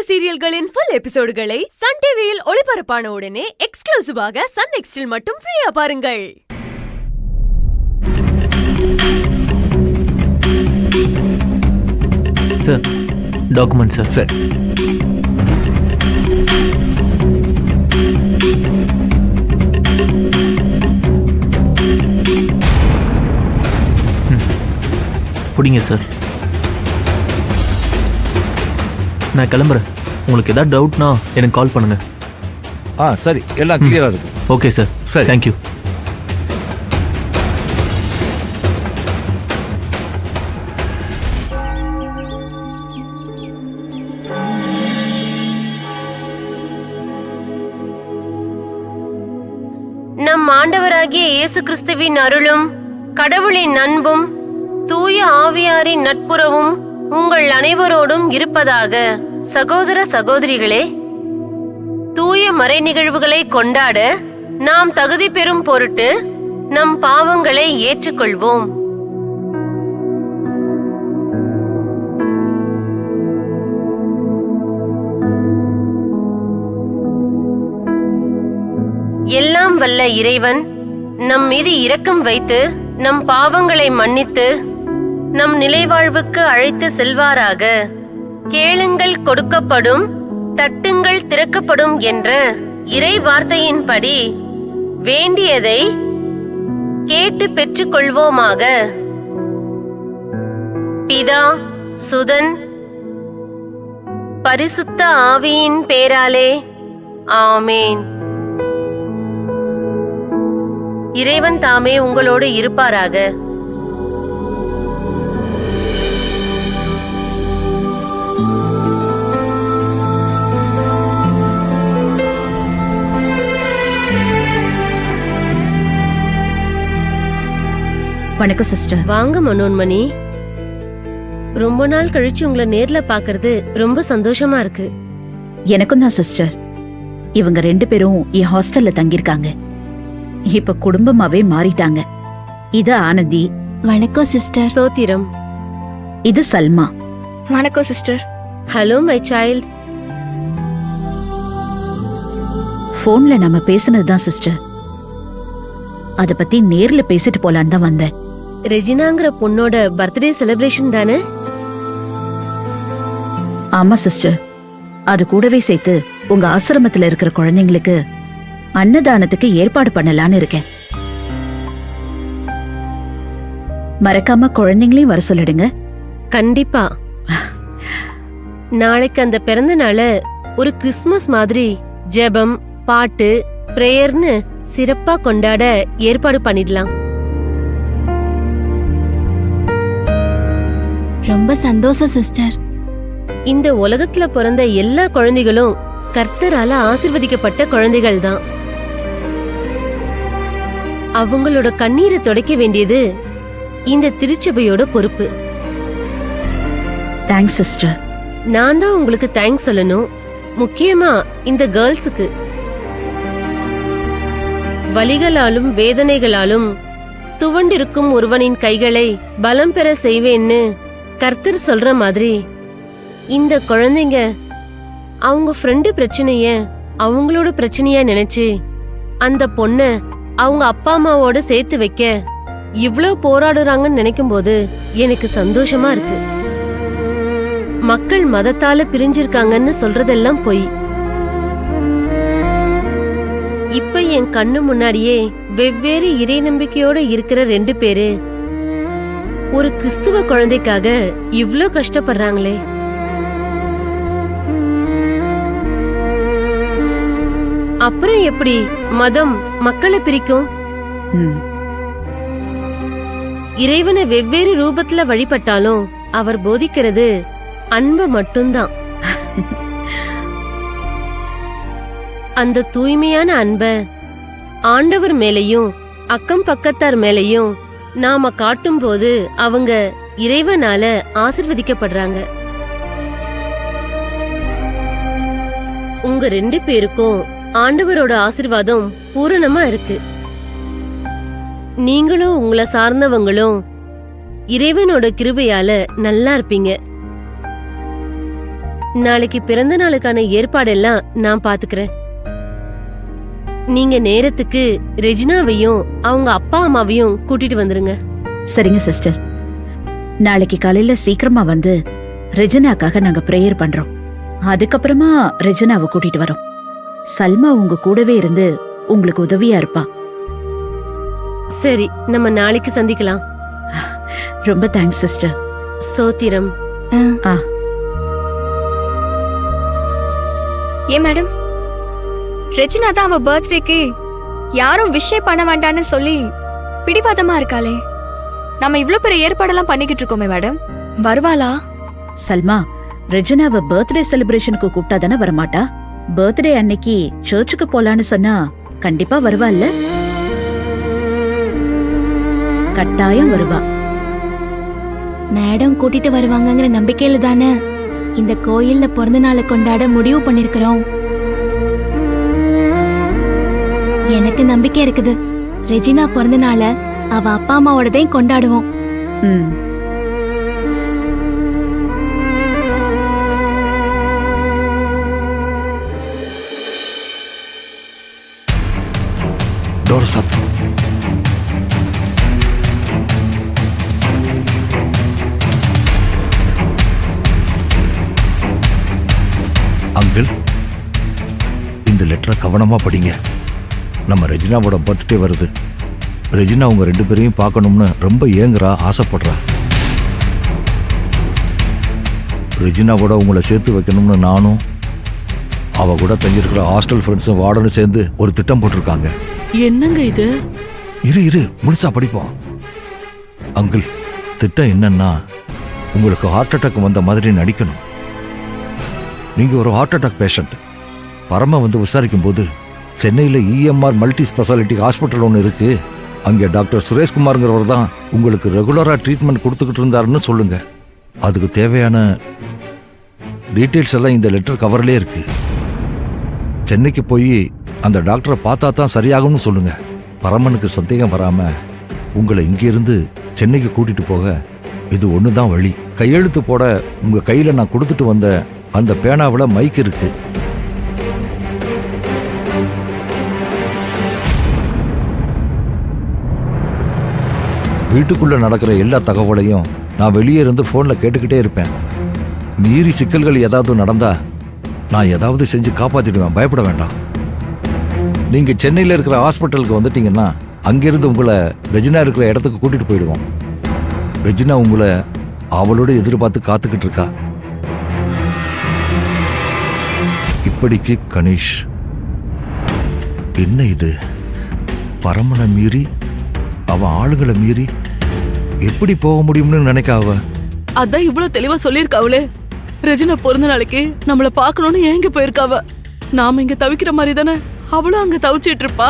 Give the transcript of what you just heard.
சீரியல்களின் full எபிசோடுகளை Sun டிவியில் ஒளிபரப்பான உடனே எக்ஸ்க்ளூசிவாக சன் நெக்ஸ்டில் மட்டும் ஃப்ரீயா பாருங்கள். Sir, document sir. சார், பிடிங்க சார். நான் கிளம்புறேன். உங்களுக்கு ஏதாவது டவுட்னா எனக்கு கால் பண்ணுங்க. சரி, எல்லாம் கிளியரா இருக்கு. Okay sir. சரி, தேங்க்யூ. நம் ஆண்டவராகிய இயேசு கிறிஸ்துவின் அருளும் கடவுளின் அன்பும் தூய ஆவியாரின் நட்புறவும் உங்கள் அனைவரோடும் இருப்பதாக. சகோதர சகோதரிகளே, தூய மறை நிகழ்வுகளை கொண்டாட நாம் தகுதி பெறும் பொருட்டு நம் பாவங்களை ஏற்றுக்கொள்வோம். எல்லாம் வல்ல இறைவன் நம் மீது இரக்கம் வைத்து நம் பாவங்களை மன்னித்து நம் நிலைவாழ்வுக்கு அழைத்து செல்வாராக. கேளுங்கள் கொடுக்கப்படும், தட்டுங்கள் திறக்கப்படும் என்ற இறை வார்த்தையின்படி வேண்டியதை கேட்டு பெற்றுக் கொள்வோமாக. பிதா, சுதன், பரிசுத்த ஆவியின் பேராலே ஆமேன். இறைவன் தாமே உங்களோடு இருப்பாராக. வணக்கம் சிஸ்டர். வாங்க மனோன்மணி. ரொம்ப நாள் கழிச்சு உங்களை நேர்ல பாக்குறது ரொம்ப சந்தோஷமா இருக்கு. எனக்கும் தான் சிஸ்டர். இவங்க 2 பேரும் என் ஹாஸ்டல்ல தங்கியிருக்காங்க. இப்ப குடும்பமாவே மாறிட்டாங்க. இது ஆனந்தி. வணக்கம் சிஸ்டர். ஸ்தோத்திரம். இது சல்மா. வணக்கம் சிஸ்டர். Hello my child. போன்ல நம்ம பேசுனதுதான் சிஸ்டர். அத பத்தி நேர்ல பேசிட்டு போலான்னு தான் வந்தேன். ரெஜினாங்கிற பொண்ணோட பர்த்டே செலிப்ரேஷன் தானே? ஆமா சிஸ்டர். அது கூடவே சேர்த்து உங்க ஆசிரமத்துல இருக்கிற குழந்தைங்களுக்கு அன்னதானத்துக்கு ஏற்பாடு பண்ணலான்னு இருக்கேன். மறக்காம குழந்தைங்களையும் வர சொல்லிடுங்க. கண்டிப்பா. நாளைக்கு அந்த பிறந்த நாள ஒரு கிறிஸ்மஸ் மாதிரி ஜெபம், பாட்டு, பிரேயர்னு சிறப்பா கொண்டாட ஏற்பாடு பண்ணிடலாம். ரொம்ப சந்தோஷம் சிஸ்டர். இந்த உலகத்துல பிறந்த எல்லா குழந்தைகளும் கர்த்தரால ஆசீர்வதிக்கப்பட்ட குழந்தைகள் தான். அவங்களோட கண்ணீரை துடைக்க வேண்டியது இந்த திருச்சபையோட பொறுப்பு. Thanks sister. நான் தான் உங்களுக்கு தேங்க்ஸ் சொல்லணும். முக்கியமா இந்த கேர்ள்ஸுக்கு. வலிகளாலும் வேதனைகளாலும் துவண்டிருக்கும் ஒருவனின் கைகளை பலம் பெற செய்வேன்னு கர்த்தர் சொல்ற மாதிரி இந்த குழந்தைங்க அவங்க ஃப்ரெண்டு பிரச்சனைய அவங்களோட பிரச்சனையா நினைச்சு அந்த பொண்ண அவங்க அப்பா அம்மாவோட சேர்த்து வைக்க இவ்ளோ போராடுறாங்கன்னு நினைக்கும் போது எனக்கு சந்தோஷமா இருக்கு. மக்கள் மதத்தால பிரிஞ்சிருக்காங்கன்னு சொல்றதெல்லாம் பொய். இப்ப என் கண்ணு முன்னாடியே வெவ்வேறு இறை நம்பிக்கையோட இருக்கிற 2 பேரு ஒரு கிறிஸ்துவ குழந்தைக்காக இவ்ளோ கஷ்டப்படுறாங்களே. அப்புறம் எப்படி மதம் மக்களை பிரிக்கும்? இறைவனை வெவ்வேறு ரூபத்துல வழிபட்டாலும் அவர் போதிக்கிறது அன்பு மட்டும்தான். அந்த தூய்மையான அன்ப ஆண்டவர் மேலையும் அக்கம் பக்கத்தார் மேலையும் நாம காட்டும் போது அவங்க இறைவனால ஆசிர்வதிக்கப்படுறாங்க. உங்க 2 பேருக்கும் ஆண்டவரோட ஆசீர்வாதம் பூரணமா இருக்கு. நீங்களும் உங்களை சார்ந்தவங்களும் இறைவனோட கிருபையால நல்லா இருப்பீங்க. நாளைக்கு பிறந்த நாளுக்கான ஏற்பாடெல்லாம் நான் பாத்துக்கிறேன். நீங்க நேரத்துக்கு ரெஜினாவையும் அவங்க அப்பா அம்மாவையும் கூட்டிட்டு வந்துருங்க. சரிங்க சிஸ்டர். நாளைக்கு காலையில சீக்கிரமா வந்து ரெஜினாக்காக நாங்க பிரேயர் பண்றோம். அதுக்கப்புறமா ரெஜினாவை கூட்டிட்டு வரோம். சல்மா உங்க கூடவே இருந்து உங்களுக்கு உதவியா இருப்பா. சரி, நம்ம நாளைக்கு சந்திக்கலாம். ரொம்ப தேங்க்ஸ் சிஸ்டர். ஸ்தோத்திரம். ஆ ஏன் மேடம், ரெஜினா தான் அவ பர்த்டேக்கு யாரும் விஷயம் பண்ண வேண்டான்னு சொல்லி பிடிவாதமா இருக்காளே. நம்ம இவ்ளோ பெரிய ஏற்பாடெல்லாம் பண்ணிக்கிட்டு இருக்கோமே மேடம், வருவாளா? சல்மா, ரெஜினாவை பர்த்டே செலிப்ரேஷனுக்கு கூப்பிட்டா தானே வரமாட்டா? பர்த்டே அன்னைக்கு சர்ச்சுக்கு போலான்னு சொன்னா கண்டிப்பா வருவாள்ல? கட்டாயம் வருவா. மேடம் கூட்டிட்டு வருவாங்கங்கிற நம்பிக்கையில தானே இந்த கோயில்ல பிறந்த நாளை கொண்டாட முடிவு பண்ணிருக்கிறோம். எனக்கு நம்பிக்கை இருக்குது, ரெஜினா பிறந்த நாளை அவ அப்பா அம்மாவோடதையும் கொண்டாடுவோம். ம். டோர் சாத்து. அங்கிள், இந்த லெட்டரை கவனமா படிங்க. நம்ம ரெஜினாவோட பர்த்டே வருது. ரெஜினா உங்க 2 பேரையும் பார்க்கணும்னு ரொம்ப ஏங்குறா, ஆசைப்படுறா. ரெஜினாவோட உங்களை சேர்த்து வைக்கணும்னு நானும் அவ கூட தங்கியிருக்கிற ஹாஸ்டல் ஃப்ரெண்ட்ஸும் வார்டனும் சேர்ந்து ஒரு திட்டம் போட்டிருக்காங்க. என்னங்க இது? இரு முழுசா படிப்போம். அங்கிள், திட்டம் என்னன்னா, உங்களுக்கு ஹார்ட் அட்டாக் வந்த மாதிரி நடிக்கணும். நீங்க ஒரு ஹார்ட் அட்டாக் பேஷண்ட். பரம வந்து விசாரிக்கும் போது சென்னையில் EMR மல்டி ஸ்பெஷாலிட்டி ஹாஸ்பிட்டல் ஒன்று இருக்கு, அங்கே டாக்டர் சுரேஷ்குமார்ங்கிறவர் தான் உங்களுக்கு ரெகுலராக ட்ரீட்மெண்ட் கொடுத்துக்கிட்டு இருந்தாருன்னு சொல்லுங்க. அதுக்கு தேவையான டீட்டெயில்ஸ் எல்லாம் இந்த லெட்டர் கவர்லேயே இருக்கு. சென்னைக்கு போய் அந்த டாக்டரை பார்த்தா தான் சரியாகும்னு சொல்லுங்க. பரமனுக்கு சந்தேகம் வராம உங்களை இங்கிருந்து சென்னைக்கு கூட்டிட்டு போக இது ஒன்று தான் வழி. கையெழுத்து போட உங்க கையில நான் கொடுத்துட்டு வந்த அந்த பேனாவில் மைக் இருக்கு. வீட்டுக்குள்ள நடக்கிற எல்லா தகவலையும் நான் வெளியே இருந்து போன்ல கேட்டுக்கிட்டே இருப்பேன். மீறி சிக்கல்கள் ஏதாவது நடந்தா நான் ஏதாவது செஞ்சு காப்பாத்திடுவேன், பயப்பட வேண்டாம். நீங்க சென்னையில் இருக்கிற ஹாஸ்பிட்டலுக்கு வந்துட்டீங்கன்னா அங்கிருந்து உங்களை ரெஜினா இருக்கிற இடத்துக்கு கூட்டிட்டு போயிடுவோம். ரெஜினா உங்களை அவளோட எதிர்பார்த்து காத்துக்கிட்டு இருக்கா. இப்படிக்கு கணேஷ். என்ன இது? பரமனை மீறி அவன் ஆளுங்களை மீறி எப்படி போக முடியும்னு நினைக்க அவ. அதான் இவ்வளவு தெளிவா சொல்லிருக்காவளே, ரெஜினா பிறந்த நாளைக்கு நம்மள பாக்கணும்னு ஏங்க போயிருக்காவ. நாம இங்க தவிக்கிற மாதிரி தானே அவளும் அங்க தவிச்சிட்டு இருப்பா.